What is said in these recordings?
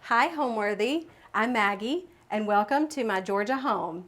Hi, Homeworthy. I'm Maggie, and welcome to my Georgia home.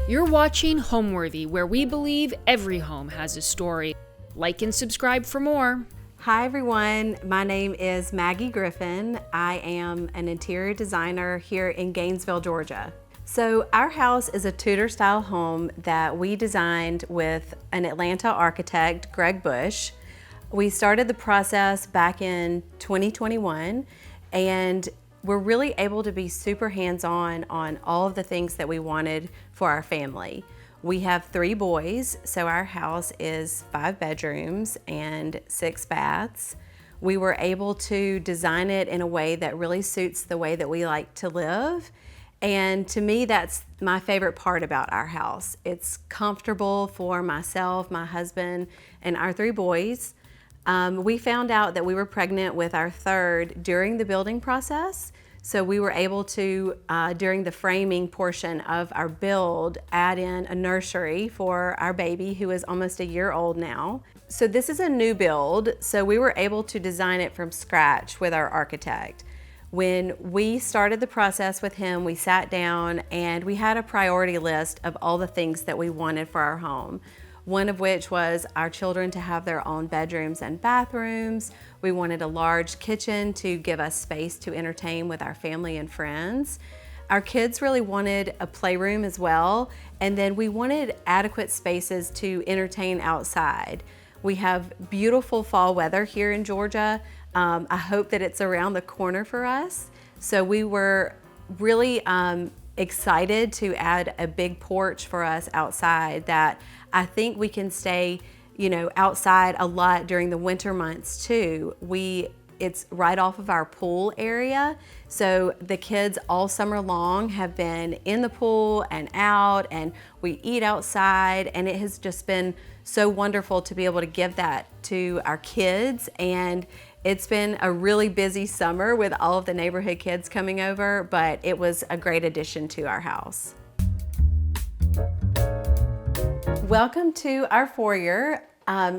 You're watching Homeworthy, where we believe every home has a story. Like and subscribe for more. Hi, everyone. My name is Maggie Griffin. I am an interior designer here in Gainesville, Georgia. So our house is a Tudor-style home that we designed with an Atlanta architect, Greg Bush. We started the process back in 2021, and we're really able to be super hands-on on all of the things that we wanted for our family. We have 3 boys, so our house is 5 bedrooms and 6 baths. We were able to design it in a way that really suits the way that we like to live. And to me, that's my favorite part about our house. It's comfortable for myself, my husband, and our 3 boys. We found out that we were pregnant with our 3rd during the building process. So we were able to, during the framing portion of our build, add in a nursery for our baby, who is almost a year old now. So this is a new build, so we were able to design it from scratch with our architect. When we started the process with him, we sat down and we had a priority list of all the things that we wanted for our home. One of which was our children to have their own bedrooms and bathrooms. We wanted a large kitchen to give us space to entertain with our family and friends. Our kids really wanted a playroom as well, and then we wanted adequate spaces to entertain outside. We have beautiful fall weather here in Georgia. I hope that it's around the corner for us. So we were really excited to add a big porch for us outside that I think we can stay, outside a lot during the winter months too. It's right off of our pool area. So the kids all summer long have been in the pool and out, and we eat outside, and it has just been so wonderful to be able to give that to our kids. And it's been a really busy summer with all of the neighborhood kids coming over, but it was a great addition to our house. Welcome to our foyer.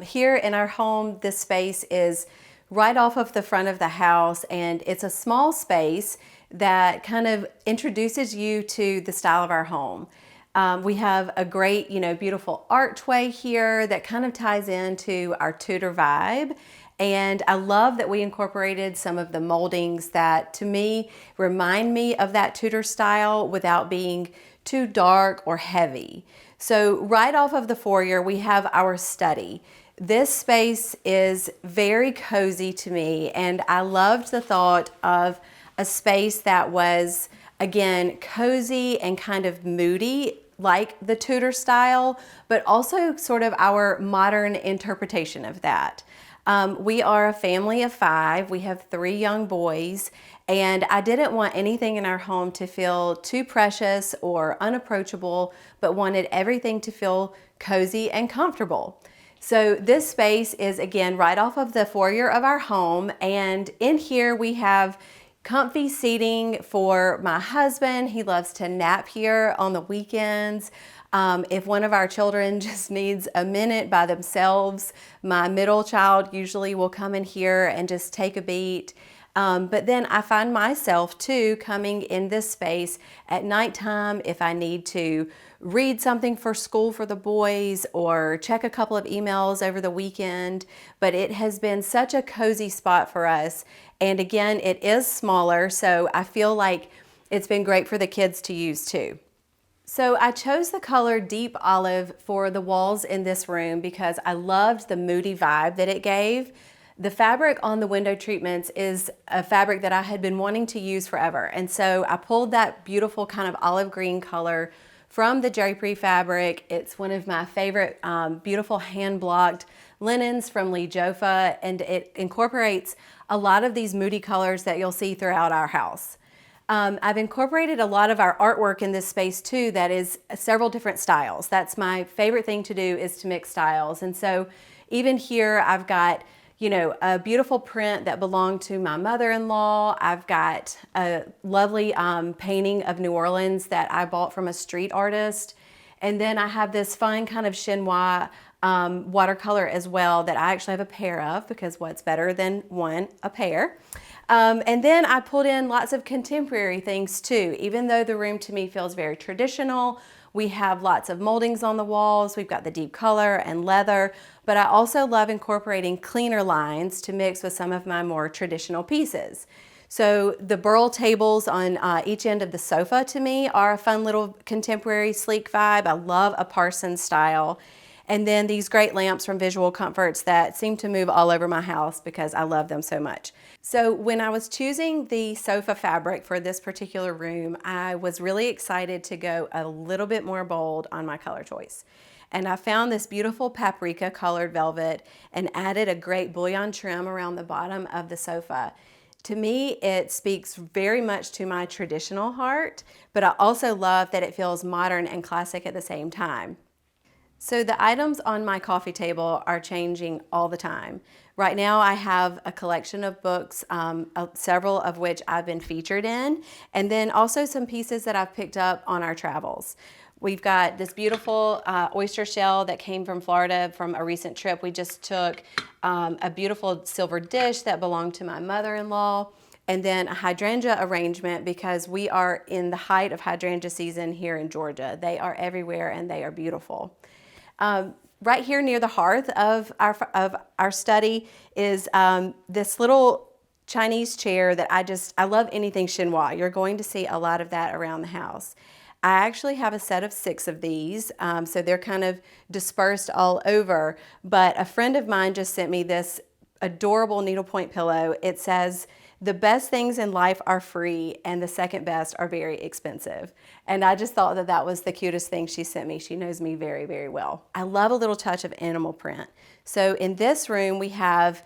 Here in our home, this space is right off of the front of the house, and it's a small space that kind of introduces you to the style of our home. We have a great, beautiful archway here that kind of ties into our Tudor vibe. And I love that we incorporated some of the moldings that, to me, remind me of that Tudor style without being too dark or heavy. So right off of the foyer, we have our study. This space is very cozy to me, and I loved the thought of a space that was, again, cozy and kind of moody, like the Tudor style, but also sort of our modern interpretation of that. We are a family of 5. We have 3 young boys, and I didn't want anything in our home to feel too precious or unapproachable, but wanted everything to feel cozy and comfortable. So this space is, again, right off of the foyer of our home, and in here we have comfy seating for my husband. He loves to nap here on the weekends. If one of our children just needs a minute by themselves, my middle child usually will come in here and just take a beat. But then I find myself too coming in this space at nighttime if I need to read something for school for the boys or check a couple of emails over the weekend. But it has been such a cozy spot for us. And again, it is smaller, so I feel like it's been great for the kids to use too. So I chose the color Deep Olive for the walls in this room because I loved the moody vibe that it gave. The fabric on the window treatments is a fabric that I had been wanting to use forever. And so I pulled that beautiful kind of olive green color from the drapery fabric. It's one of my favorite beautiful hand-blocked linens from Lee Joffa, and it incorporates a lot of these moody colors that you'll see throughout our house. I've incorporated a lot of our artwork in this space too that is several different styles. That's my favorite thing to do, is to mix styles. And so even here I've got a beautiful print that belonged to my mother-in-law. I've got a lovely painting of New Orleans that I bought from a street artist. And then I have this fun kind of chinois watercolor as well that I actually have a pair of, because what's better than a pair. And then I pulled in lots of contemporary things too. Even though the room to me feels very traditional, we have lots of moldings on the walls. We've got the deep color and leather, but I also love incorporating cleaner lines to mix with some of my more traditional pieces. So the burl tables on each end of the sofa to me are a fun little contemporary sleek vibe. I love a Parsons style. And then these great lamps from Visual Comforts that seem to move all over my house because I love them so much. So when I was choosing the sofa fabric for this particular room, I was really excited to go a little bit more bold on my color choice. And I found this beautiful paprika colored velvet and added a great bullion trim around the bottom of the sofa. To me, it speaks very much to my traditional heart, but I also love that it feels modern and classic at the same time. So the items on my coffee table are changing all the time. Right now I have a collection of books, several of which I've been featured in, and then also some pieces that I've picked up on our travels. We've got this beautiful oyster shell that came from Florida from a recent trip. We just took a beautiful silver dish that belonged to my mother-in-law, and then a hydrangea arrangement because we are in the height of hydrangea season here in Georgia. They are everywhere and they are beautiful. Right here near the hearth of our study is this little Chinese chair that I love anything chinois. You're going to see a lot of that around the house. I actually have a set of 6 of these, so they're kind of dispersed all over, but a friend of mine just sent me this adorable needlepoint pillow. It says, "The best things in life are free and the second best are very expensive." And I just thought that that was the cutest thing she sent me. She knows me very, very well. I love a little touch of animal print. So in this room, we have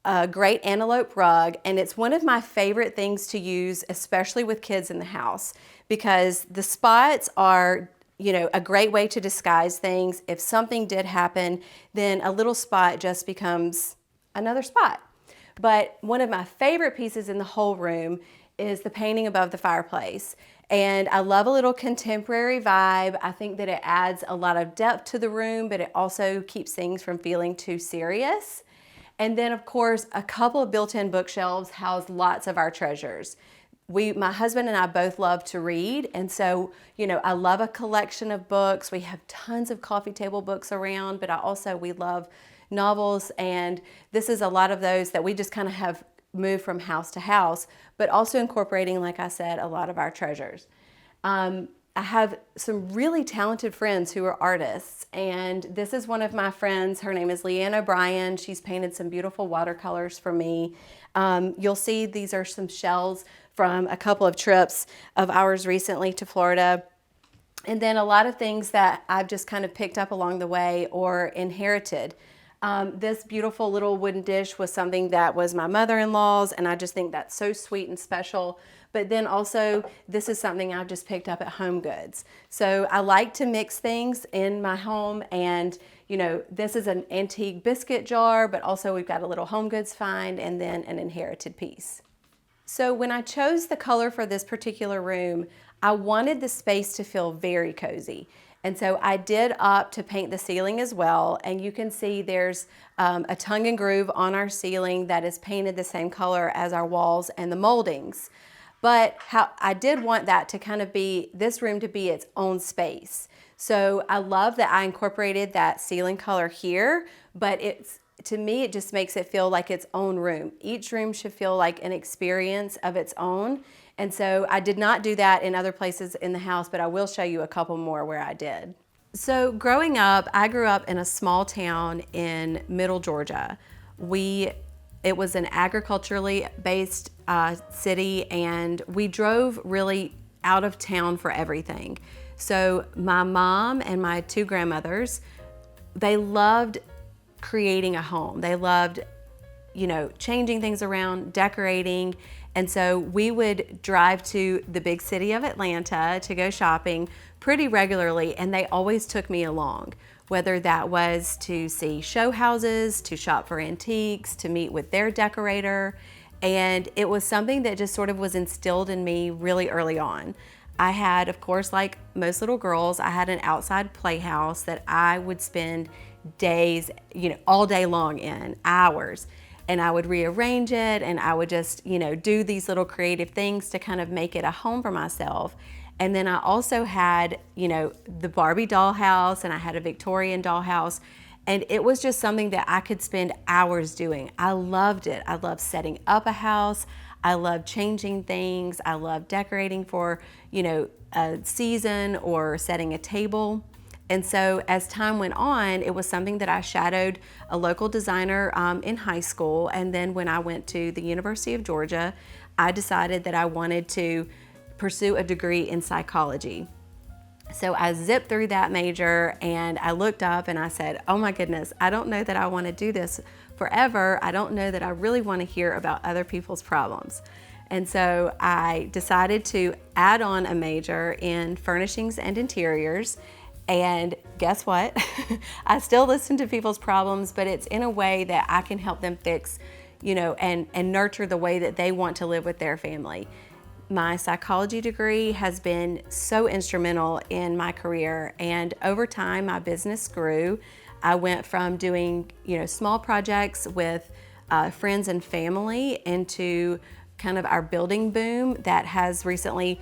a great antelope rug, and it's one of my favorite things to use, especially with kids in the house, because the spots are, a great way to disguise things. If something did happen, then a little spot just becomes another spot. But one of my favorite pieces in the whole room is the painting above the fireplace. And I love a little contemporary vibe. I think that it adds a lot of depth to the room, but it also keeps things from feeling too serious. And then of course, a couple of built-in bookshelves house lots of our treasures. My husband and I both love to read, and so, I love a collection of books. We have tons of coffee table books around, but we love novels, and this is a lot of those that we just kind of have moved from house to house, but also incorporating, like I said, a lot of our treasures. I have some really talented friends who are artists, and this is one of my friends. Her name is Leanne O'Brien. She's painted some beautiful watercolors for me. You'll see these are some shells from a couple of trips of ours recently to Florida. And then a lot of things that I've just kind of picked up along the way or inherited. This beautiful little wooden dish was something that was my mother-in-law's, and I just think that's so sweet and special. But then also, this is something I've just picked up at Home Goods. So I like to mix things in my home, and this is an antique biscuit jar, but also we've got a little Home Goods find and then an inherited piece. So when I chose the color for this particular room, I wanted the space to feel very cozy. And so I did opt to paint the ceiling as well, and you can see there's a tongue and groove on our ceiling that is painted the same color as our walls and the moldings. But I did want that to kind of be, this room to be its own space. So I love that I incorporated that ceiling color here, but to me, it just makes it feel like its own room. Each room should feel like an experience of its own. And so I did not do that in other places in the house, but I will show you a couple more where I did. So growing up, I grew up in a small town in middle Georgia. It was an agriculturally based city, and we drove really out of town for everything. So my mom and my 2 grandmothers, they loved creating a home. They loved, changing things around, decorating. And so we would drive to the big city of Atlanta to go shopping pretty regularly, and they always took me along. whether that was to see show houses, to shop for antiques, to meet with their decorator. And it was something that just sort of was instilled in me really early on. I had, of course, like most little girls, I had an outside playhouse that I would spend days, all day long in, hours. And I would rearrange it, and I would just, do these little creative things to kind of make it a home for myself. And then I also had, the Barbie dollhouse, and I had a Victorian dollhouse. And it was just something that I could spend hours doing. I loved it. I loved setting up a house. I loved changing things. I loved decorating for, a season or setting a table. And so as time went on, it was something that I shadowed a local designer in high school. And then when I went to the University of Georgia, I decided that I wanted to pursue a degree in psychology. So I zipped through that major, and I looked up and I said, oh my goodness, I don't know that I want to do this forever. I don't know that I really want to hear about other people's problems. And so I decided to add on a major in furnishings and interiors. And guess what? I still listen to people's problems, but it's in a way that I can help them fix, and nurture the way that they want to live with their family. My psychology degree has been so instrumental in my career, and over time my business grew. I went from doing small projects with friends and family into kind of our building boom that has recently,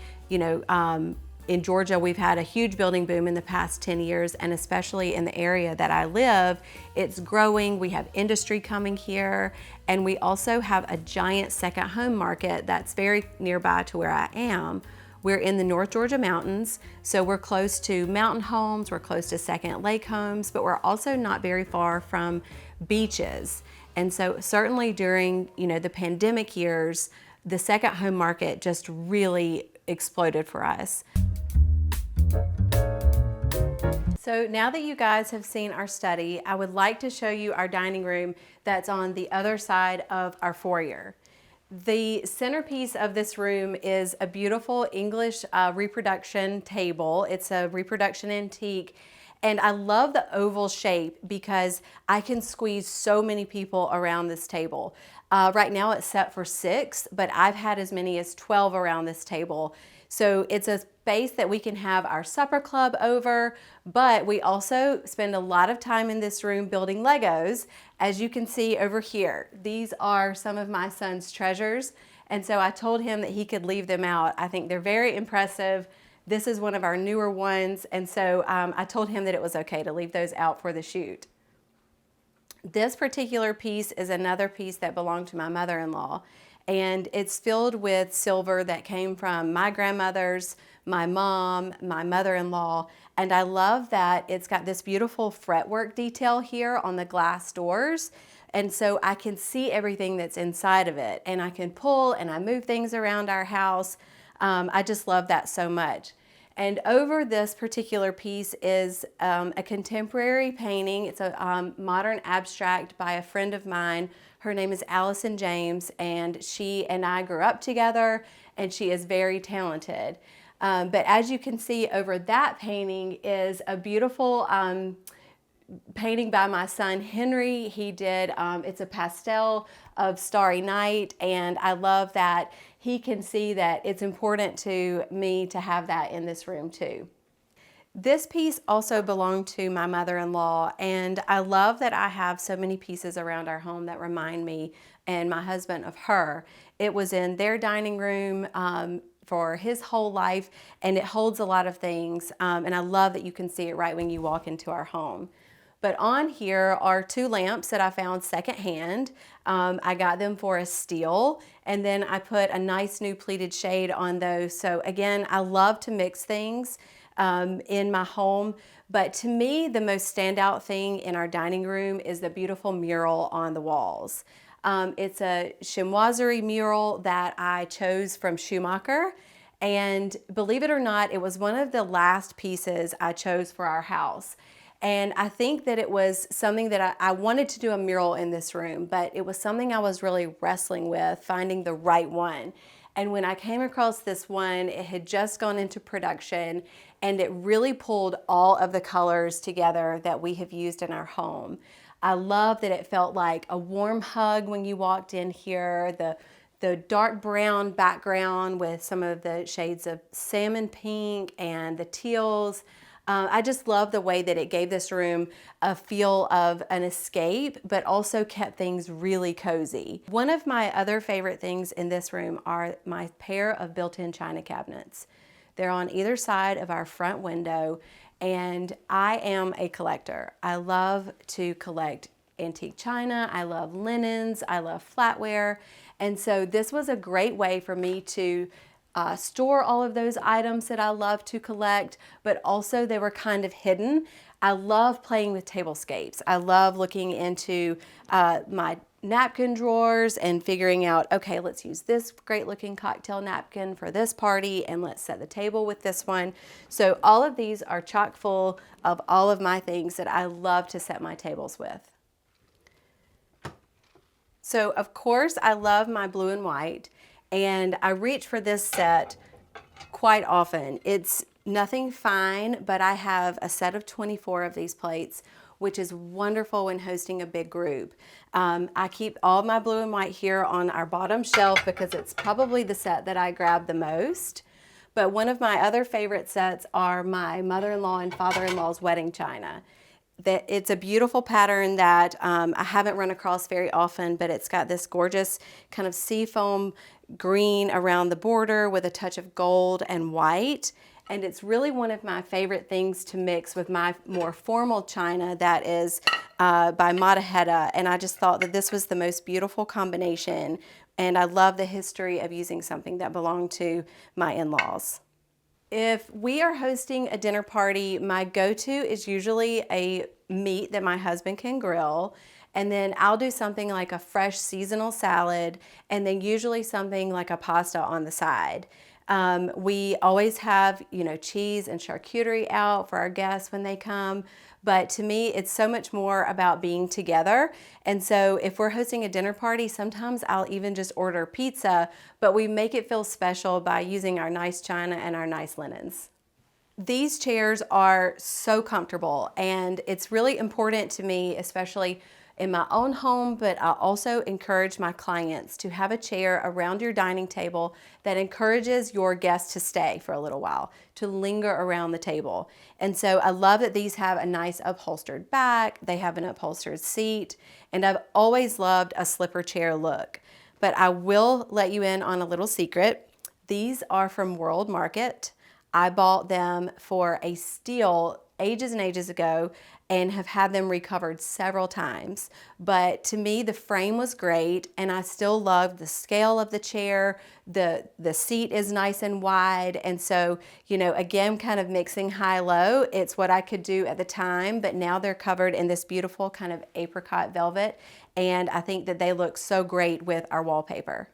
in Georgia, we've had a huge building boom in the past 10 years, and especially in the area that I live, it's growing. We have industry coming here, and we also have a giant second home market that's very nearby to where I am. We're in the North Georgia mountains, so we're close to mountain homes, we're close to second lake homes, but we're also not very far from beaches. And so certainly during, the pandemic years, the second home market just really exploded for us. So now that you guys have seen our study, I would like to show you our dining room that's on the other side of our foyer. The centerpiece of this room is a beautiful English reproduction table. It's a reproduction antique, and I love the oval shape because I can squeeze so many people around this table. Right now it's set for 6, but I've had as many as 12 around this table. So it's a space that we can have our supper club over, but we also spend a lot of time in this room building Legos, as you can see over here. These are some of my son's treasures, and so I told him that he could leave them out. I think they're very impressive. This is one of our newer ones, and so I told him that it was okay to leave those out for the shoot. This particular piece is another piece that belonged to my mother-in-law, and it's filled with silver that came from my grandmother's, my mom, my mother-in-law, and I love that it's got this beautiful fretwork detail here on the glass doors, and so I can see everything that's inside of it, and I can pull and I move things around our house. I just love that so much. And over this particular piece is a contemporary painting. It's a modern abstract by a friend of mine. Her name is Allison James, and she and I grew up together, and she is very talented. But as you can see, over that painting is a beautiful painting by my son Henry. He did, it's a pastel of Starry Night, and I love that he can see that it's important to me to have that in this room too. This piece also belonged to my mother-in-law, and I love that I have so many pieces around our home that remind me and my husband of her. It was in their dining room for his whole life, and it holds a lot of things, and I love that you can see it right when you walk into our home. But on here are 2 lamps that I found secondhand. I got them for a steal, and then I put a nice new pleated shade on those. So again, I love to mix things in my home, but to me, the most standout thing in our dining room is the beautiful mural on the walls. It's a chinoiserie mural that I chose from Schumacher, and believe it or not, it was one of the last pieces I chose for our house. And I think that it was something that I wanted to do a mural in this room, but it was something I was really wrestling with, finding the right one. And when I came across this one, it had just gone into production and it really pulled all of the colors together that we have used in our home. I love that it felt like a warm hug when you walked in here. The dark brown background with some of the shades of salmon pink and the teals. I just love the way that it gave this room a feel of an escape, but also kept things really cozy. One of my other favorite things in this room are my pair of built-in china cabinets. They're on either side of our front window, and I am a collector. I love to collect antique china, I love linens, I love flatware, and so this was a great way for me to store all of those items that I love to collect, but also they were kind of hidden. I love playing with tablescapes. I love looking into my napkin drawers and figuring out, okay, let's use this great looking cocktail napkin for this party and let's set the table with this one. So all of these are chock full of all of my things that I love to set my tables with. So of course I love my blue and white, and I reach for this set quite often. It's nothing fine, but I have a set of 24 of these plates, which is wonderful when hosting a big group. I keep all my blue and white here on our bottom shelf because it's probably the set that I grab the most. But one of my other favorite sets are my mother-in-law and father-in-law's wedding china. It's a beautiful pattern that I haven't run across very often, but it's got this gorgeous kind of seafoam green around the border with a touch of gold and white. And it's really one of my favorite things to mix with my more formal china that is by Moody. And I just thought that this was the most beautiful combination. And I love the history of using something that belonged to my in-laws. If we are hosting a dinner party, my go-to is usually a meat that my husband can grill, and then I'll do something like a fresh seasonal salad, and then usually something like a pasta on the side. We always have, cheese and charcuterie out for our guests when they come. But to me, it's so much more about being together. And so if we're hosting a dinner party, sometimes I'll even just order pizza, but we make it feel special by using our nice china and our nice linens. These chairs are so comfortable, and it's really important to me, especially in my own home, but I also encourage my clients to have a chair around your dining table that encourages your guests to stay for a little while, to linger around the table. And so I love that these have a nice upholstered back, they have an upholstered seat, and I've always loved a slipper chair look. But I will let you in on a little secret. These are from World Market. I bought them for a steal ages and ages ago and have had them recovered several times. But to me, the frame was great, and I still loved the scale of the chair. The seat is nice and wide, and so, again, kind of mixing high-low. It's what I could do at the time, but now they're covered in this beautiful kind of apricot velvet, and I think that they look so great with our wallpaper.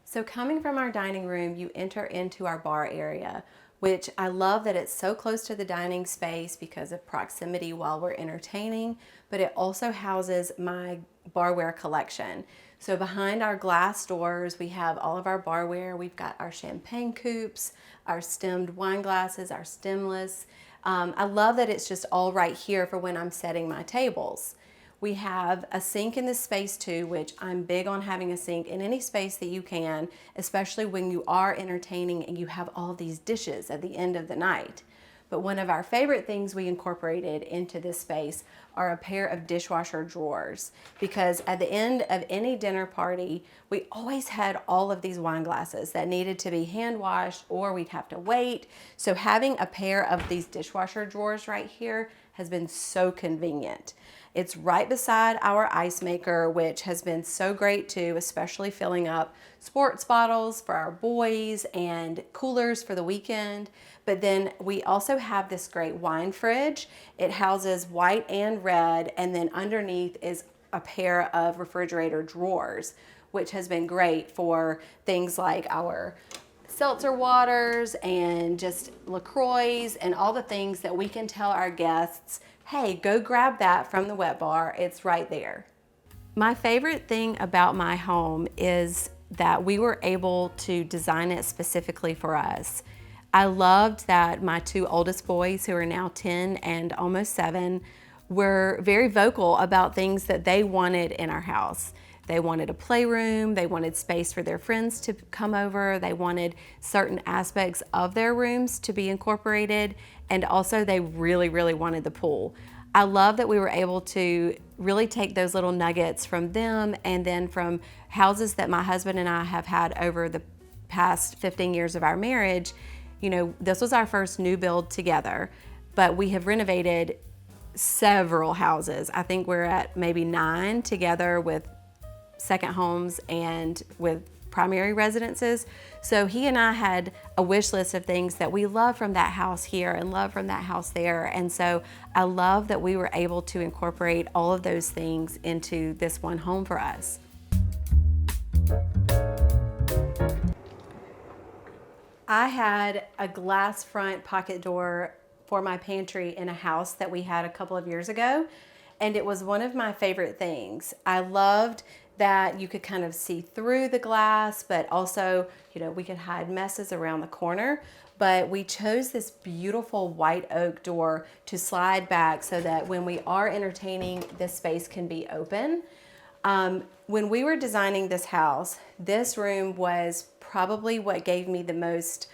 So coming from our dining room, you enter into our bar area, which I love that it's so close to the dining space because of proximity while we're entertaining, but it also houses my barware collection. So behind our glass doors, we have all of our barware. We've got our champagne coupes, our stemmed wine glasses, our stemless. I love that it's just all right here for when I'm setting my tables. We have a sink in this space too, which I'm big on having a sink in any space that you can, especially when you are entertaining and you have all these dishes at the end of the night. But one of our favorite things we incorporated into this space are a pair of dishwasher drawers, because at the end of any dinner party, we always had all of these wine glasses that needed to be hand washed or we'd have to wait. So having a pair of these dishwasher drawers right here has been so convenient. It's right beside our ice maker, which has been so great too, especially filling up sports bottles for our boys and coolers for the weekend. But then we also have this great wine fridge. It houses white and red, and then underneath is a pair of refrigerator drawers, which has been great for things like our seltzer waters and just LaCroix and all the things that we can tell our guests, hey, go grab that from the wet bar, it's right there. My favorite thing about my home is that we were able to design it specifically for us. I loved that my two oldest boys, who are now 10 and almost 7, were very vocal about things that they wanted in our house. They wanted a playroom, they wanted space for their friends to come over, they wanted certain aspects of their rooms to be incorporated, and also they really, really wanted the pool. I love that we were able to really take those little nuggets from them and then from houses that my husband and I have had over the past 15 years of our marriage. You know, this was our first new build together, but we have renovated several houses. I think we're at maybe 9 together with second homes and with primary residences. So he and I had a wish list of things that we love from that house here and love from that house there. And so I love that we were able to incorporate all of those things into this one home for us. I had a glass front pocket door for my pantry in a house that we had a couple of years ago, and it was one of my favorite things. I loved that you could kind of see through the glass, but also, you know, we could hide messes around the corner. But we chose this beautiful white oak door to slide back so that when we are entertaining, this space can be open. When we were designing this house, this room was probably what gave me the most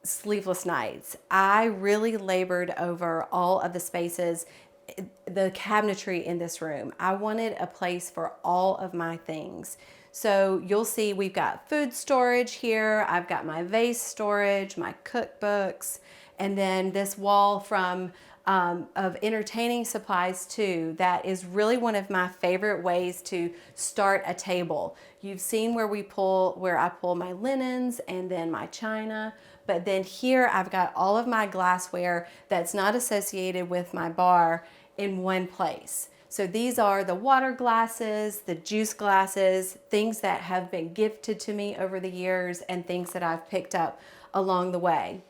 sleepless nights. I really labored over all of the spaces, the cabinetry in this room. I wanted a place for all of my things. So you'll see we've got food storage here. I've got my vase storage, my cookbooks, and then this wall from of entertaining supplies too. That is really one of my favorite ways to start a table. You've seen where I pull my linens and then my china. But then here I've got all of my glassware that's not associated with my bar in one place. So these are the water glasses, the juice glasses, things that have been gifted to me over the years and things that I've picked up along the way.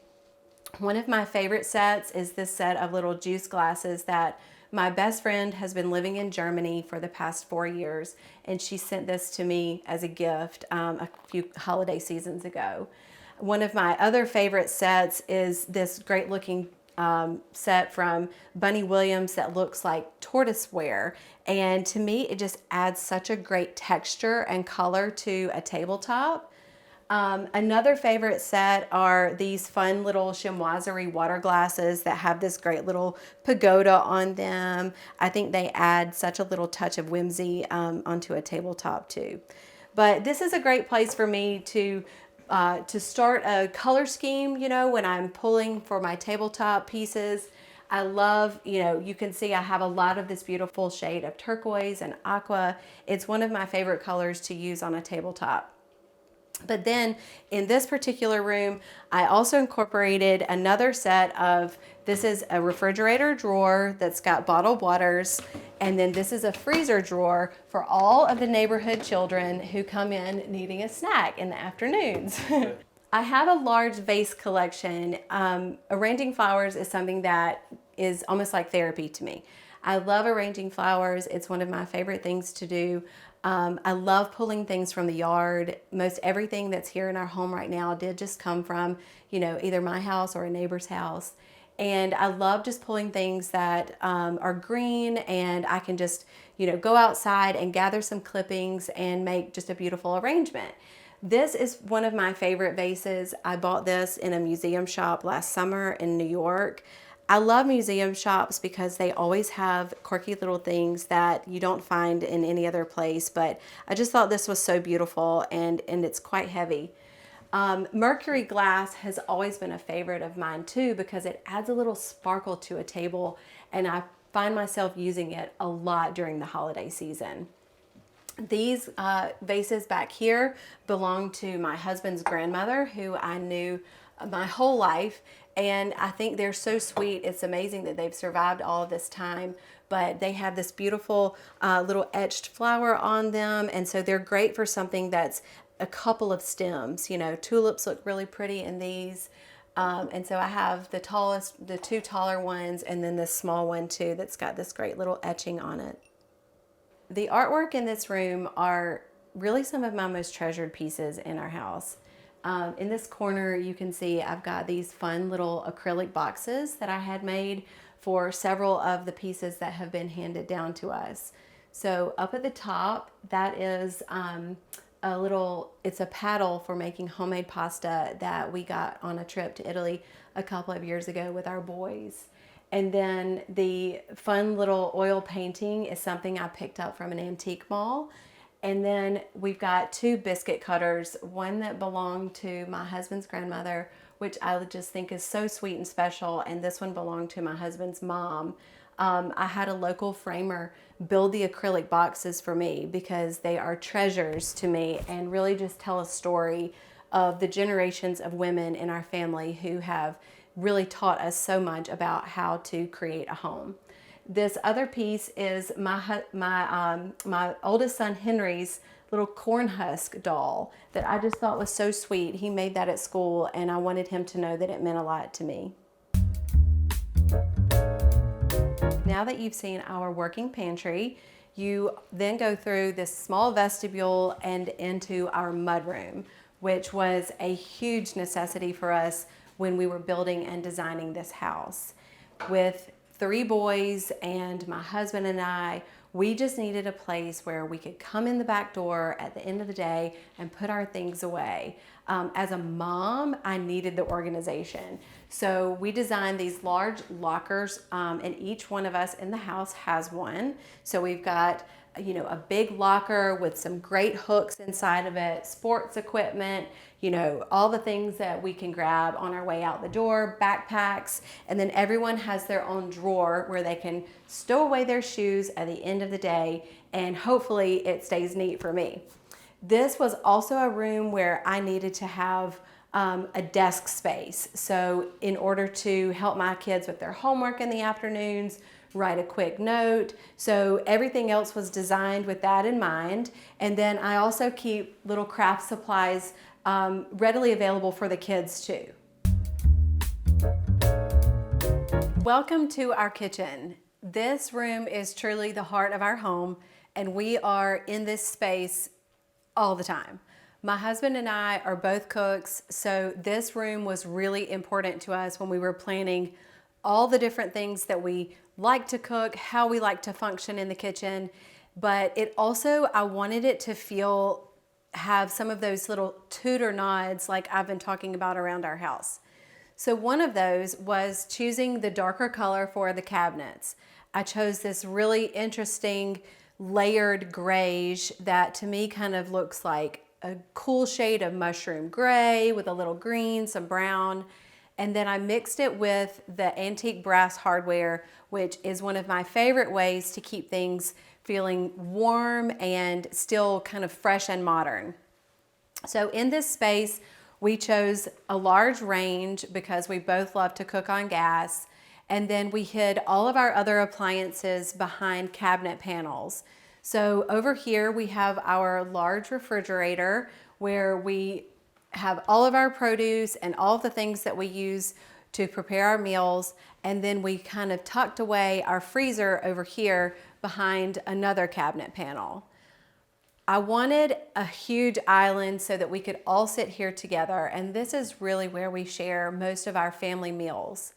One of my favorite sets is this set of little juice glasses that my best friend has been living in Germany for the past 4 years, and she sent this to me as a gift a few holiday seasons ago. One of my other favorite sets is this great looking set from Bunny Williams that looks like tortoise ware. And to me, it just adds such a great texture and color to a tabletop. Another favorite set are these fun little chinoiserie water glasses that have this great little pagoda on them. I think they add such a little touch of whimsy onto a tabletop too. But this is a great place for me to start a color scheme, you know, when I'm pulling for my tabletop pieces. I love, you know, you can see I have a lot of this beautiful shade of turquoise and aqua. It's one of my favorite colors to use on a tabletop. But then in this particular room, I also incorporated another set of, this is a refrigerator drawer that's got bottled waters. And then this is a freezer drawer for all of the neighborhood children who come in needing a snack in the afternoons. I have a large vase collection. Arranging flowers is something that is almost like therapy to me. I love arranging flowers. It's one of my favorite things to do. I love pulling things from the yard. Most everything that's here in our home right now did just come from, you know, either my house or a neighbor's house. And I love just pulling things that are green, and I can just, you know, go outside and gather some clippings and make just a beautiful arrangement. This is one of my favorite vases. I bought this in a museum shop last summer in New York. I love museum shops because they always have quirky little things that you don't find in any other place, but I just thought this was so beautiful, and it's quite heavy. Mercury glass has always been a favorite of mine too because it adds a little sparkle to a table, and I find myself using it a lot during the holiday season. These vases back here belong to my husband's grandmother, who I knew my whole life, and I think they're so sweet. It's amazing that they've survived all of this time, but they have this beautiful little etched flower on them, and so they're great for something that's a couple of stems. You know, tulips look really pretty in these, and so I have the two taller ones, and then this small one too that's got this great little etching on it. The artwork in this room are really some of my most treasured pieces in our house. In this corner, you can see I've got these fun little acrylic boxes that I had made for several of the pieces that have been handed down to us. So up at the top, that is it's a paddle for making homemade pasta that we got on a trip to Italy a couple of years ago with our boys. And then the fun little oil painting is something I picked up from an antique mall. And then we've got two biscuit cutters, one that belonged to my husband's grandmother, which I just think is so sweet and special, and this one belonged to my husband's mom. I had a local framer build the acrylic boxes for me because they are treasures to me and really just tell a story of the generations of women in our family who have really taught us so much about how to create a home. This other piece is my oldest son Henry's little corn husk doll that I just thought was so sweet. He made that at school and I wanted him to know that it meant a lot to me. Now that you've seen our working pantry, you then go through this small vestibule and into our mudroom, which was a huge necessity for us when we were building and designing this house. With 3 boys and my husband and I, we just needed a place where we could come in the back door at the end of the day and put our things away. As a mom, I needed the organization. So we designed these large lockers, and each one of us in the house has one. So we've got a big locker with some great hooks inside of it, sports equipment, all the things that we can grab on our way out the door, backpacks, and then everyone has their own drawer where they can stow away their shoes at the end of the day, and hopefully it stays neat for me. This was also a room where I needed to have a desk space. So in order to help my kids with their homework in the afternoons, write a quick note. So everything else was designed with that in mind. And then I also keep little craft supplies readily available for the kids too. Welcome to our kitchen. This room is truly the heart of our home, and we are in this space all the time. My husband and I are both cooks, so this room was really important to us when we were planning all the different things that we like to cook, how we like to function in the kitchen, but it also, I wanted it to have some of those little Tudor nods like I've been talking about around our house. So one of those was choosing the darker color for the cabinets. I chose this really interesting layered grayish that to me kind of looks like a cool shade of mushroom gray with a little green, some brown. And then I mixed it with the antique brass hardware, which is one of my favorite ways to keep things feeling warm and still kind of fresh and modern. So in this space, we chose a large range because we both love to cook on gas. And then we hid all of our other appliances behind cabinet panels. So over here we have our large refrigerator where we have all of our produce and all of the things that we use to prepare our meals. And then we kind of tucked away our freezer over here behind another cabinet panel. I wanted a huge island so that we could all sit here together, and this is really where we share most of our family meals.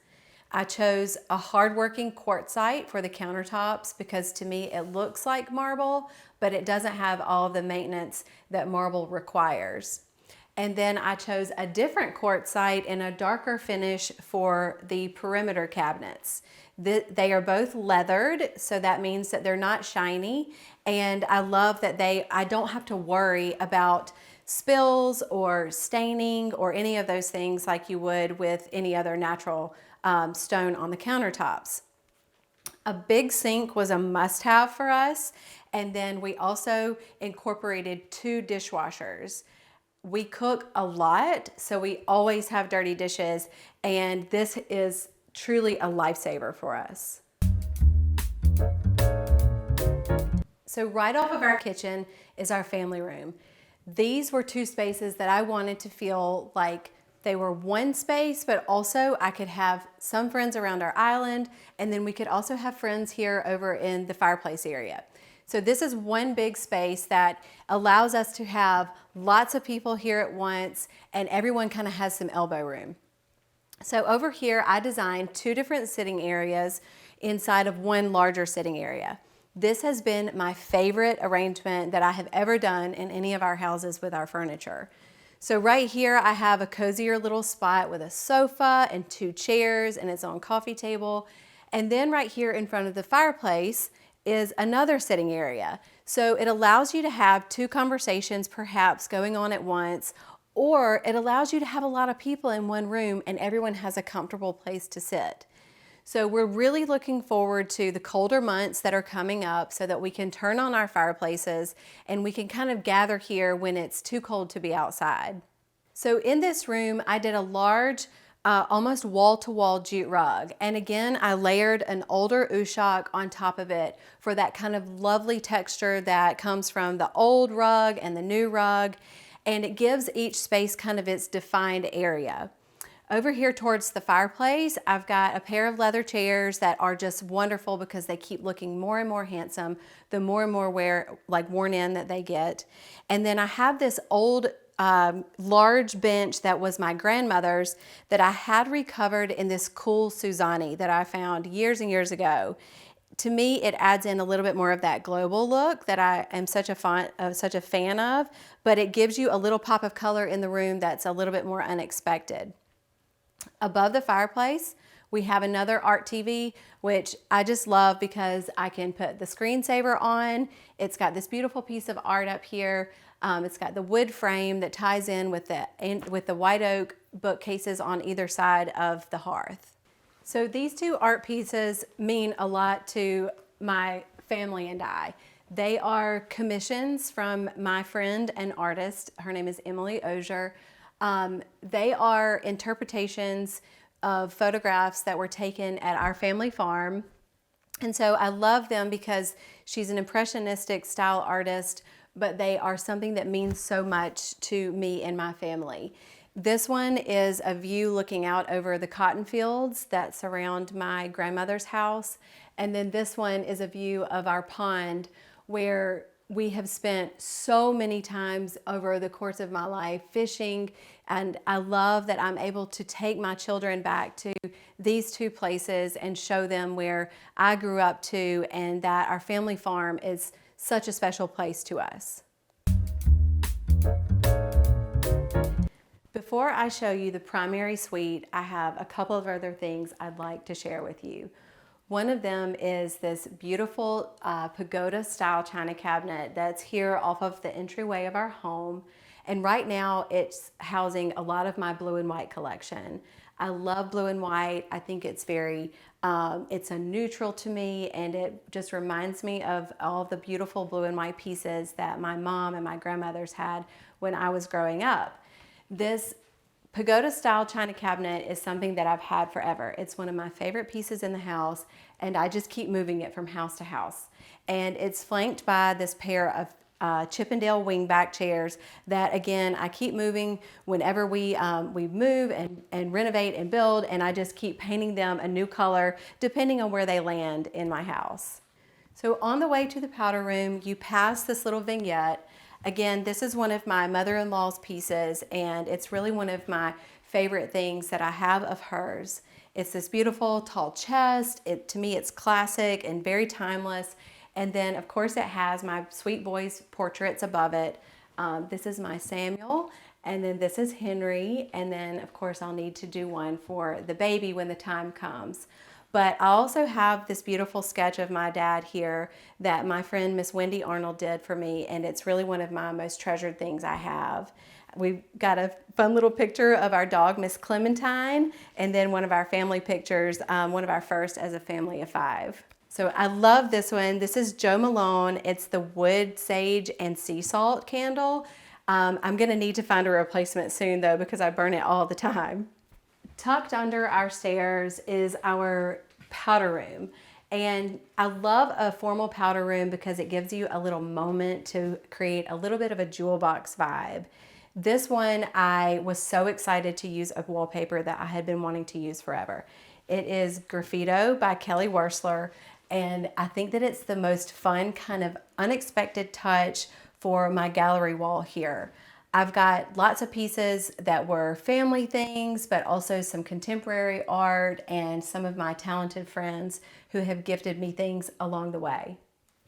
I chose a hardworking quartzite for the countertops because to me it looks like marble, but it doesn't have all of the maintenance that marble requires. And then I chose a different quartzite in a darker finish for the perimeter cabinets. They are both leathered, so that means that they're not shiny. And I love that I don't have to worry about spills or staining or any of those things like you would with any other natural stone on the countertops. A big sink was a must-have for us. And then we also incorporated 2 dishwashers. We cook a lot, so we always have dirty dishes, and this is truly a lifesaver for us. So right off of our kitchen is our family room. These were 2 spaces that I wanted to feel like they were one space, but also I could have some friends around our island, and then we could also have friends here over in the fireplace area. So this is one big space that allows us to have lots of people here at once, and everyone kind of has some elbow room. So over here, I designed 2 different sitting areas inside of one larger sitting area. This has been my favorite arrangement that I have ever done in any of our houses with our furniture. So right here, I have a cozier little spot with a sofa and 2 chairs and its own coffee table. And then right here in front of the fireplace is another sitting area. So it allows you to have 2 conversations perhaps going on at once, or it allows you to have a lot of people in one room and everyone has a comfortable place to sit. So we're really looking forward to the colder months that are coming up so that we can turn on our fireplaces and we can kind of gather here when it's too cold to be outside. So in this room, I did a large, almost wall-to-wall jute rug. And again, I layered an older Ushak on top of it for that kind of lovely texture that comes from the old rug and the new rug. And it gives each space kind of its defined area. Over here towards the fireplace, I've got a pair of leather chairs that are just wonderful because they keep looking more and more handsome the more and more worn in that they get. And then I have this old large bench that was my grandmother's that I had recovered in this cool Suzanne that I found years and years ago. To me, it adds in a little bit more of that global look that I am such a fan of, but it gives you a little pop of color in the room that's a little bit more unexpected. Above the fireplace, we have another art TV, which I just love because I can put the screensaver on. It's got this beautiful piece of art up here. It's got the wood frame that ties in with the white oak bookcases on either side of the hearth. So these 2 art pieces mean a lot to my family and I. They are commissions from my friend and artist. Her name is Emily Osier. They are interpretations of photographs that were taken at our family farm. And so I love them because she's an impressionistic style artist, but they are something that means so much to me and my family. This one is a view looking out over the cotton fields that surround my grandmother's house. And then this one is a view of our pond where we have spent so many times over the course of my life fishing, and I love that I'm able to take my children back to these 2 places and show them where I grew up to, and that our family farm is such a special place to us. Before I show you the primary suite, I have a couple of other things I'd like to share with you. One of them is this beautiful pagoda-style china cabinet that's here off of the entryway of our home. And right now it's housing a lot of my blue and white collection. I love blue and white. I think it's it's a neutral to me, and it just reminds me of all the beautiful blue and white pieces that my mom and my grandmothers had when I was growing up. This pagoda-style china cabinet is something that I've had forever. It's one of my favorite pieces in the house, and I just keep moving it from house to house. And it's flanked by this pair of Chippendale wingback chairs that, again, I keep moving whenever we move and renovate and build, and I just keep painting them a new color depending on where they land in my house. So on the way to the powder room, you pass this little vignette. Again, this is one of my mother-in-law's pieces, and it's really one of my favorite things that I have of hers. It's this beautiful tall chest. To me, it's classic and very timeless. And then, of course, it has my sweet boy's portraits above it. This is my Samuel, and then this is Henry, and then, of course, I'll need to do one for the baby when the time comes. But I also have this beautiful sketch of my dad here that my friend Miss Wendy Arnold did for me, and it's really one of my most treasured things I have. We've got a fun little picture of our dog, Miss Clementine, and then one of our family pictures, one of our first as a family of 5. So I love this one. This is Joe Malone. It's the wood, sage, and sea salt candle. I'm gonna need to find a replacement soon though, because I burn it all the time. Tucked under our stairs is our powder room. And I love a formal powder room because it gives you a little moment to create a little bit of a jewel box vibe. This one, I was so excited to use a wallpaper that I had been wanting to use forever. It is Graffito by Kelly Wersler, And I think that it's the most fun, kind of unexpected touch for my gallery wall here. I've got lots of pieces that were family things, but also some contemporary art and some of my talented friends who have gifted me things along the way.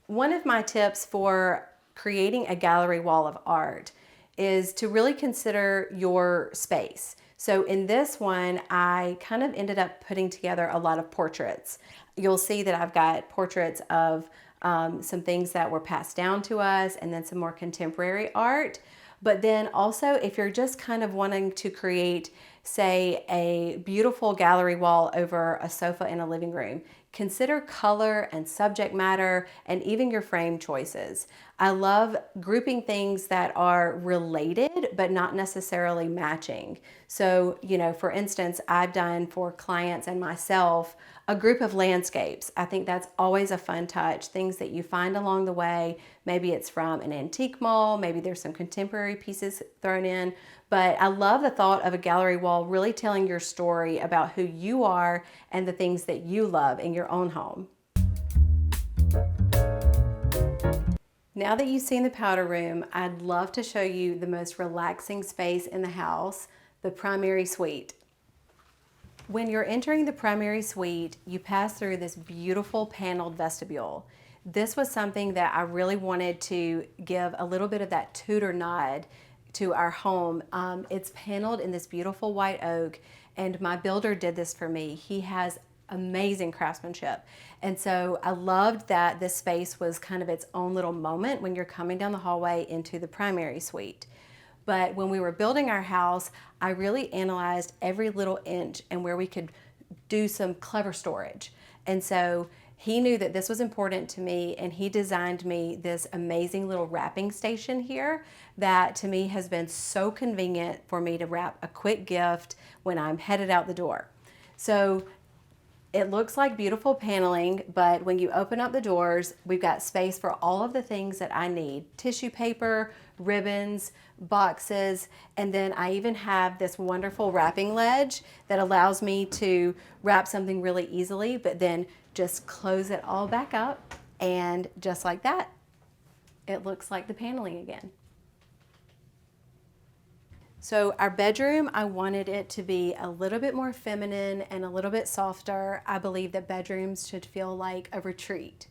One of my tips for creating a gallery wall of art is to really consider your space. So in this one, I kind of ended up putting together a lot of portraits. You'll see that I've got portraits of some things that were passed down to us, and then some more contemporary art. But then also, if you're just kind of wanting to create, say, a beautiful gallery wall over a sofa in a living room, consider color and subject matter and even your frame choices. I love grouping things that are related but not necessarily matching. So, for instance, I've done for clients and myself a group of landscapes. I think that's always a fun touch, things that you find along the way. Maybe it's from an antique mall, maybe there's some contemporary pieces thrown in, but I love the thought of a gallery wall really telling your story about who you are and the things that you love in your own home. Now that you've seen the powder room, I'd love to show you the most relaxing space in the house, the primary suite. When you're entering the primary suite, you pass through this beautiful paneled vestibule. This was something that I really wanted to give a little bit of that Tudor nod to our home. It's paneled in this beautiful white oak, and my builder did this for me. He has amazing craftsmanship. And so I loved that this space was kind of its own little moment when you're coming down the hallway into the primary suite. But when we were building our house, I really analyzed every little inch and where we could do some clever storage. And so he knew that this was important to me, and he designed me this amazing little wrapping station here that to me has been so convenient for me to wrap a quick gift when I'm headed out the door. So it looks like beautiful paneling, but when you open up the doors, we've got space for all of the things that I need. Tissue paper, ribbons, boxes, and then I even have this wonderful wrapping ledge that allows me to wrap something really easily, but then just close it all back up, and just like that, it looks like the paneling again. So our bedroom, I wanted it to be a little bit more feminine and a little bit softer. I believe that bedrooms should feel like a retreat.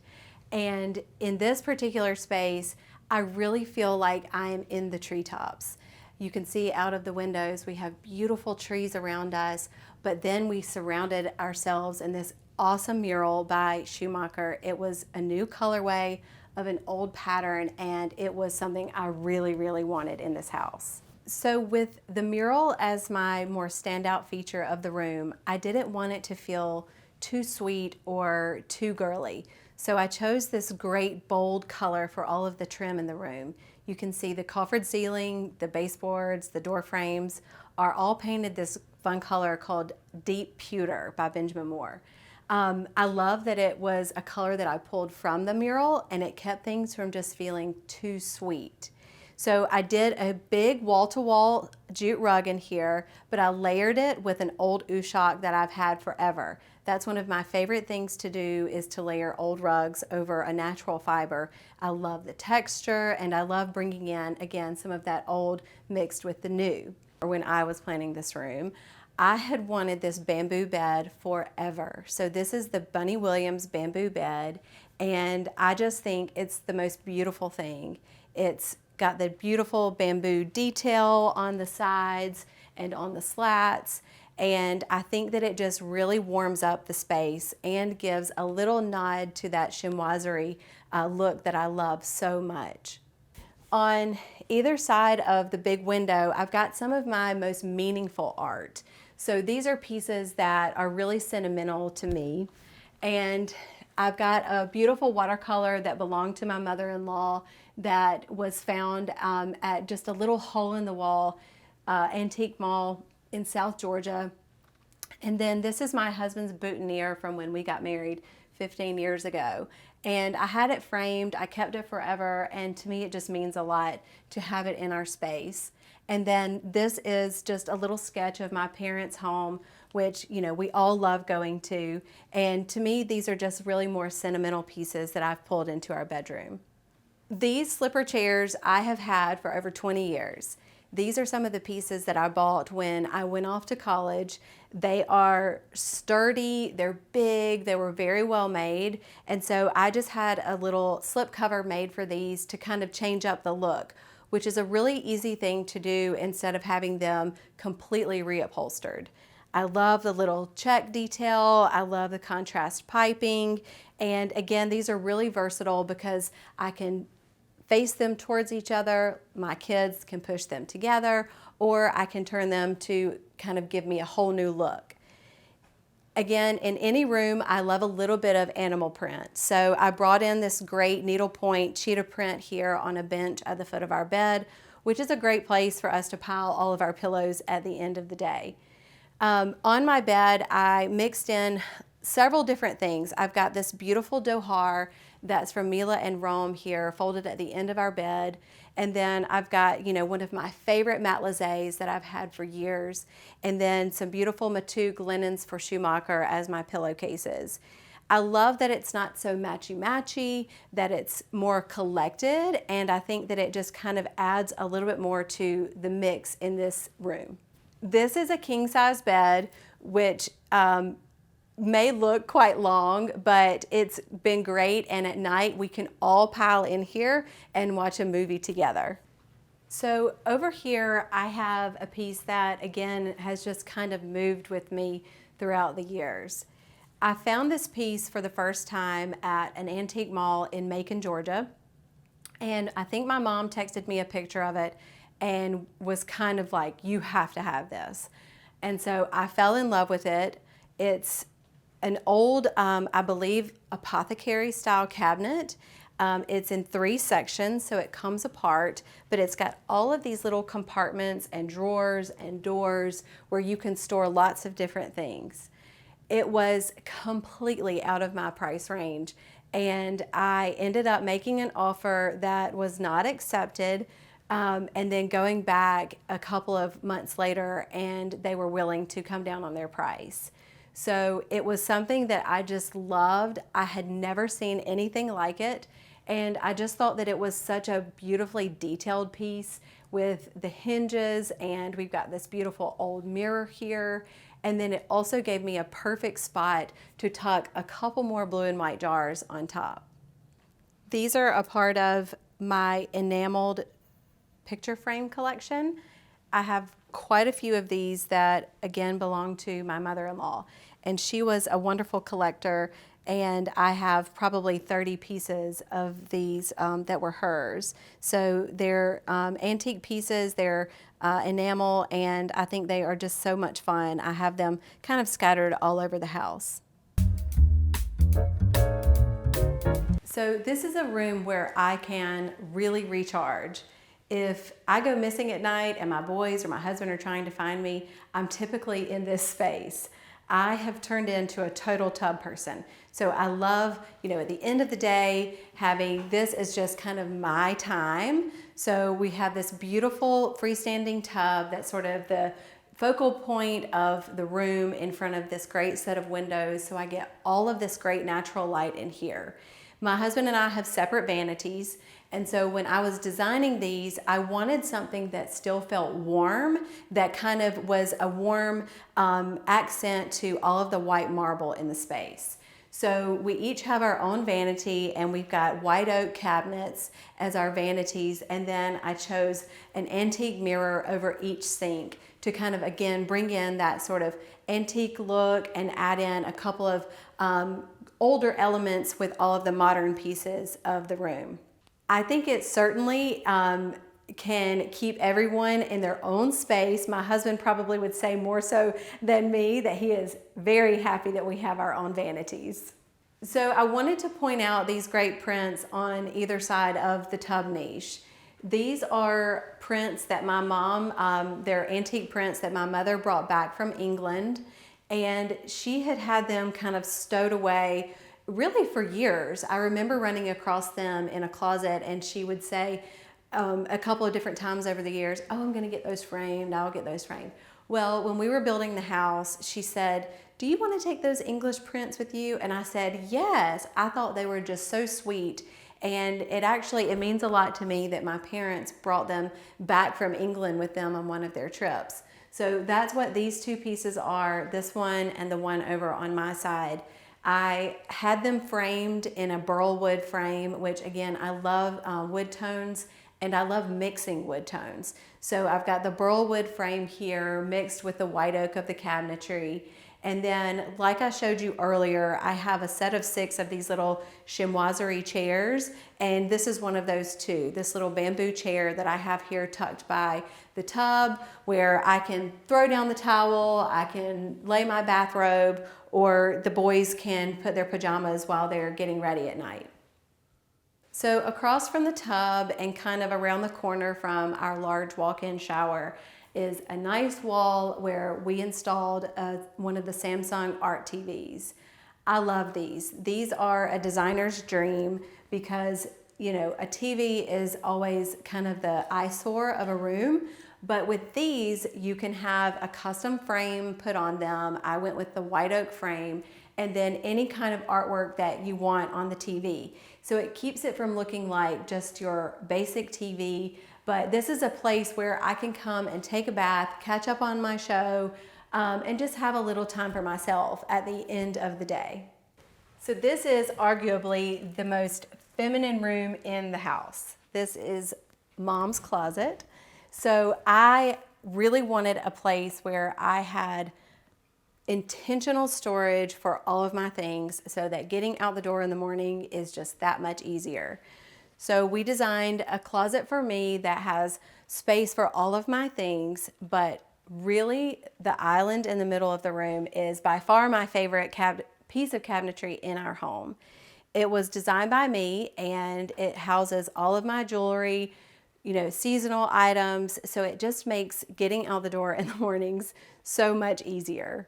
And in this particular space, I really feel like I am in the treetops. You can see out of the windows, we have beautiful trees around us, but then we surrounded ourselves in this awesome mural by Schumacher. It was a new colorway of an old pattern, and it was something I really, really wanted in this house. So with the mural as my more standout feature of the room, I didn't want it to feel too sweet or too girly. So I chose this great bold color for all of the trim in the room. You can see the coffered ceiling, the baseboards, the door frames are all painted this fun color called Deep Pewter by Benjamin Moore. I love that it was a color that I pulled from the mural, and it kept things from just feeling too sweet. So I did a big wall-to-wall jute rug in here, but I layered it with an old Ushak that I've had forever. That's one of my favorite things to do, is to layer old rugs over a natural fiber. I love the texture, and I love bringing in, again, some of that old mixed with the new. When I was planning this room, I had wanted this bamboo bed forever. So this is the Bunny Williams bamboo bed, and I just think it's the most beautiful thing. It's got the beautiful bamboo detail on the sides and on the slats, and I think that it just really warms up the space and gives a little nod to that chinoiserie look that I love so much. On either side of the big window, I've got some of my most meaningful art. So these are pieces that are really sentimental to me, and I've got a beautiful watercolor that belonged to my mother-in-law that was found at just a little hole-in-the-wall antique mall in South Georgia. And then this is my husband's boutonniere from when we got married 15 years ago. And I had it framed, I kept it forever, and to me it just means a lot to have it in our space. And then this is just a little sketch of my parents' home, which, you know, we all love going to. And to me, these are just really more sentimental pieces that I've pulled into our bedroom. These slipper chairs I have had for over 20 years. These are some of the pieces that I bought when I went off to college. They are sturdy, they're big, they were very well made. And so I just had a little slip cover made for these to kind of change up the look, which is a really easy thing to do instead of having them completely reupholstered. I love the little check detail. I love the contrast piping. And again, these are really versatile because I can face them towards each other. My kids can push them together, or I can turn them to kind of give me a whole new look. Again, in any room, I love a little bit of animal print. So I brought in this great needlepoint cheetah print here on a bench at the foot of our bed, which is a great place for us to pile all of our pillows at the end of the day. On my bed, I mixed in several different things. I've got this beautiful dohar that's from Mila and Rome here, folded at the end of our bed. And then I've got, you know, one of my favorite matlezes that I've had for years. And then some beautiful Matug linens for Schumacher as my pillowcases. I love that it's not so matchy-matchy, that it's more collected. And I think that it just kind of adds a little bit more to the mix in this room. This is a king-size bed, which may look quite long, but it's been great, and at night we can all pile in here and watch a movie together. So over here I have a piece that again has just kind of moved with me throughout the years. I found this piece for the first time at an antique mall in Macon, Georgia, and I think my mom texted me a picture of it and was kind of like, you have to have this. And so I fell in love with it. It's an old, I believe, apothecary style cabinet. It's in 3 sections, so it comes apart, but it's got all of these little compartments and drawers and doors where you can store lots of different things. It was completely out of my price range, and I ended up making an offer that was not accepted, and then going back a couple of months later, and they were willing to come down on their price. So it was something that I just loved. I had never seen anything like it, and I just thought that it was such a beautifully detailed piece with the hinges, and we've got this beautiful old mirror here, and then it also gave me a perfect spot to tuck a couple more blue and white jars on top. These are a part of my enameled picture frame collection. I have quite a few of these that again belong to my mother-in-law, and she was a wonderful collector, and I have probably 30 pieces of these that were hers. So they're antique pieces, they're enamel, and I think they are just so much fun. I have them kind of scattered all over the house. So this is a room where I can really recharge. If I go missing at night and my boys or my husband are trying to find me, I'm typically in this space. I have turned into a total tub person. So I love, you know, at the end of the day, having this as just kind of my time. So we have this beautiful freestanding tub that's sort of the focal point of the room in front of this great set of windows. So I get all of this great natural light in here. My husband and I have separate vanities, and so when I was designing these, I wanted something that still felt warm, that kind of was a warm accent to all of the white marble in the space. So we each have our own vanity, and we've got white oak cabinets as our vanities, and then I chose an antique mirror over each sink to kind of, again, bring in that sort of antique look and add in a couple of older elements with all of the modern pieces of the room. I think it certainly can keep everyone in their own space. My husband probably would say more so than me that he is very happy that we have our own vanities. So I wanted to point out these great prints on either side of the tub niche. These are prints that my mom, they're antique prints that my mother brought back from England, and she had had them kind of stowed away really for years. I remember running across them in a closet, and she would say, a couple of different times over the years, oh, I'm going to get those framed. I'll get those framed. Well, when we were building the house, she said, do you want to take those English prints with you? And I said, yes. I thought they were just so sweet. And it means a lot to me that my parents brought them back from England with them on one of their trips. So that's what these two pieces are, this one and the one over on my side. I had them framed in a burl wood frame, which again, I love wood tones and I love mixing wood tones. So I've got the burl wood frame here mixed with the white oak of the cabinetry. And then, like I showed you earlier, I have a set of 6 of these little chinoiserie chairs, and this is one of those too. This little bamboo chair that I have here tucked by the tub, where I can throw down the towel, I can lay my bathrobe, or the boys can put their pajamas while they're getting ready at night. So across from the tub and kind of around the corner from our large walk-in shower is a nice wall where we installed one of the Samsung Art TVs. I love these. These are a designer's dream because, you know, a TV is always kind of the eyesore of a room, but with these you can have a custom frame put on them. I went with the white oak frame, and then any kind of artwork that you want on the TV. So it keeps it from looking like just your basic TV. But this is a place where I can come and take a bath, catch up on my show, and just have a little time for myself at the end of the day. So this is arguably the most feminine room in the house. This is Mom's closet. So I really wanted a place where I had intentional storage for all of my things so that getting out the door in the morning is just that much easier. So we designed a closet for me that has space for all of my things, but really the island in the middle of the room is by far my favorite piece of cabinetry in our home. It was designed by me and it houses all of my jewelry, you know, seasonal items. So it just makes getting out the door in the mornings so much easier.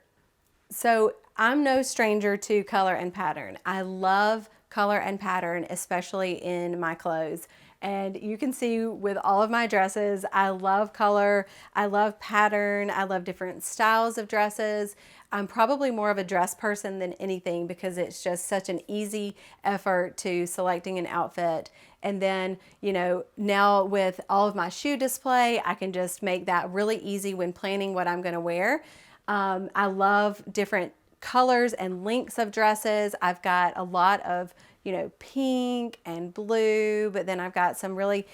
So I'm no stranger to color and pattern. I love color and pattern, especially in my clothes. And you can see with all of my dresses, I love color, I love pattern, I love different styles of dresses. I'm probably more of a dress person than anything because it's just such an easy effort to selecting an outfit. And then, you know, now with all of my shoe display, I can just make that really easy when planning what I'm gonna wear. I love different colors and lengths of dresses. I've got a lot of, you know, pink and blue, but then I've got some really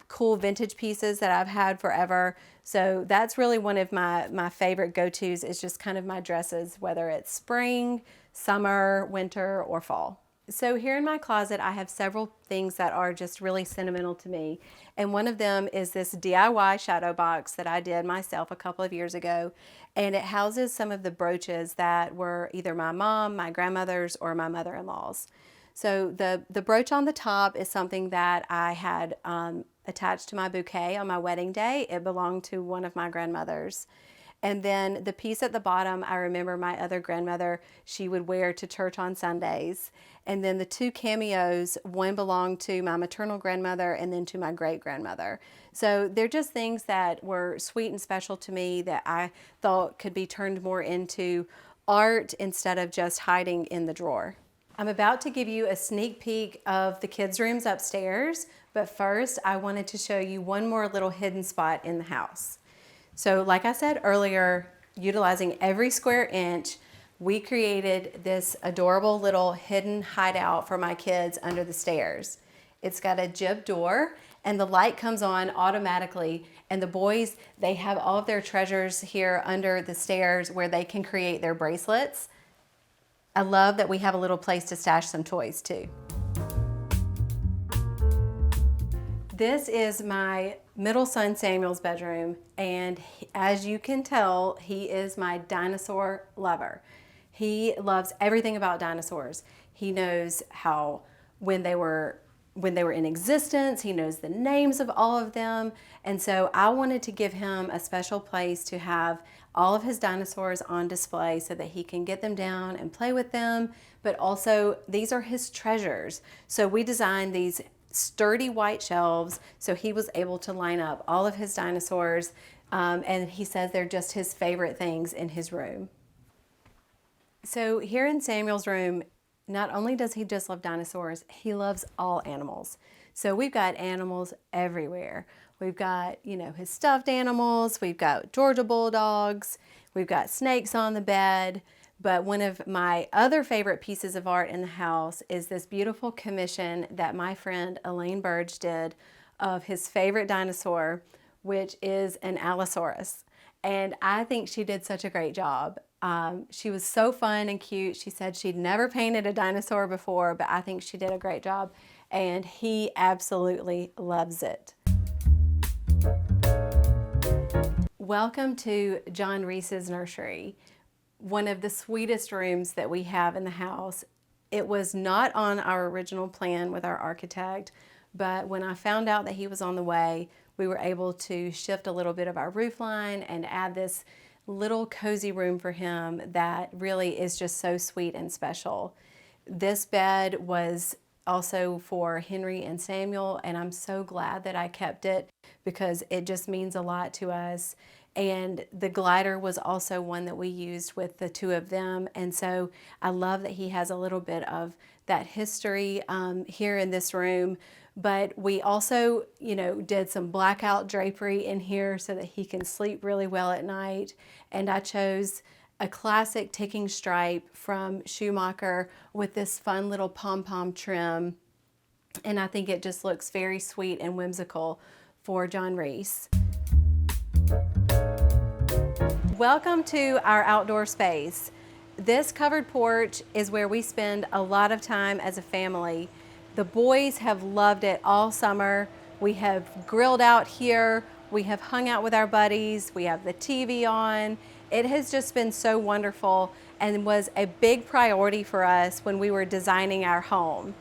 cool vintage pieces that I've had forever. So that's really one of my favorite go-tos is just kind of my dresses, whether it's spring, summer, winter, or fall. So here in my closet, I have several things that are just really sentimental to me. And one of them is this DIY shadow box that I did myself a couple of years ago. And it houses some of the brooches that were either my mom, my grandmother's, or my mother-in-law's. So the brooch on the top is something that I had attached to my bouquet on my wedding day. It belonged to one of my grandmothers. And then the piece at the bottom, I remember my other grandmother, she would wear to church on Sundays. And then the 2 cameos, one belonged to my maternal grandmother and then to my great-grandmother. So they're just things that were sweet and special to me that I thought could be turned more into art instead of just hiding in the drawer. I'm about to give you a sneak peek of the kids' rooms upstairs, but first I wanted to show you one more little hidden spot in the house. So like I said earlier, utilizing every square inch, we created this adorable little hidden hideout for my kids under the stairs. It's got a jib door and the light comes on automatically, and the boys, they have all of their treasures here under the stairs where they can create their bracelets. I love that we have a little place to stash some toys too. This is my middle son Samuel's bedroom, and as you can tell, he is my dinosaur lover. He loves everything about dinosaurs. He knows how when they were in existence, he knows the names of all of them, and so I wanted to give him a special place to have all of his dinosaurs on display so that he can get them down and play with them, but also these are his treasures. So we designed these sturdy white shelves, so he was able to line up all of his dinosaurs, and he says they're just his favorite things in his room. So here in Samuel's room, not only does he just love dinosaurs, he loves all animals. So we've got animals everywhere. We've got, his stuffed animals, we've got Georgia bulldogs, we've got snakes on the bed. But one of my other favorite pieces of art in the house is this beautiful commission that my friend Elaine Burge did of his favorite dinosaur, which is an Allosaurus. And I think she did such a great job. She was so fun and cute. She said she'd never painted a dinosaur before, but I think she did a great job, and he absolutely loves it. Welcome to John Reese's nursery, one of the sweetest rooms that we have in the house. It was not on our original plan with our architect, but when I found out that he was on the way, we were able to shift a little bit of our roof line and add this little cozy room for him that really is just so sweet and special. This bed was also for Henry and Samuel, and I'm so glad that I kept it because it just means a lot to us. And the glider was also one that we used with the two of them, and so I love that he has a little bit of that history here in this room. But we also, did some blackout drapery in here so that he can sleep really well at night. And I chose a classic ticking stripe from Schumacher with this fun little pom-pom trim. And I think it just looks very sweet and whimsical for John Reese. Welcome to our outdoor space. This covered porch is where we spend a lot of time as a family. The boys have loved it all summer. We have grilled out here. We have hung out with our buddies. We have the TV on. It has just been so wonderful and was a big priority for us when we were designing our home.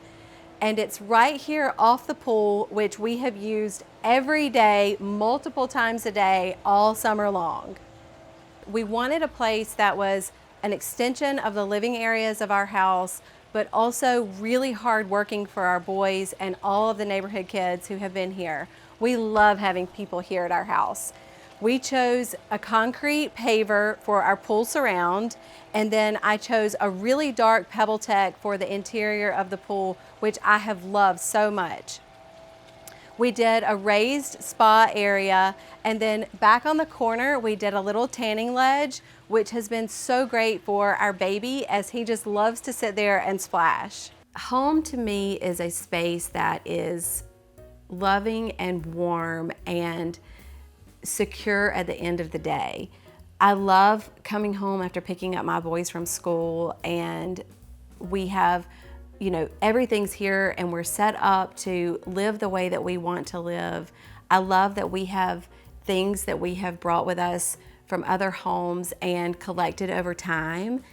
And it's right here off the pool, which we have used every day, multiple times a day, all summer long. We wanted a place that was an extension of the living areas of our house, but also really hard working for our boys and all of the neighborhood kids who have been here. We love having people here at our house. We chose a concrete paver for our pool surround, and then I chose a really dark pebble tech for the interior of the pool, which I have loved so much. We did a raised spa area, and then back on the corner we did a little tanning ledge, which has been so great for our baby as he just loves to sit there and splash. Home to me is a space that is loving and warm and secure at the end of the day. I love coming home after picking up my boys from school, and we have everything's here and we're set up to live the way that we want to live. I love that we have things that we have brought with us from other homes and collected over time.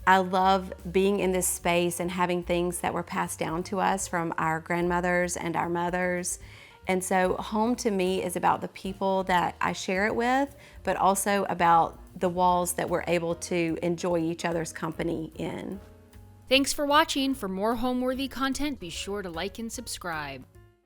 I love being in this space and having things that were passed down to us from our grandmothers and our mothers. And so home to me is about the people that I share it with, but also about the walls that we're able to enjoy each other's company in. Thanks for watching. For more Homeworthy content, be sure to like and subscribe.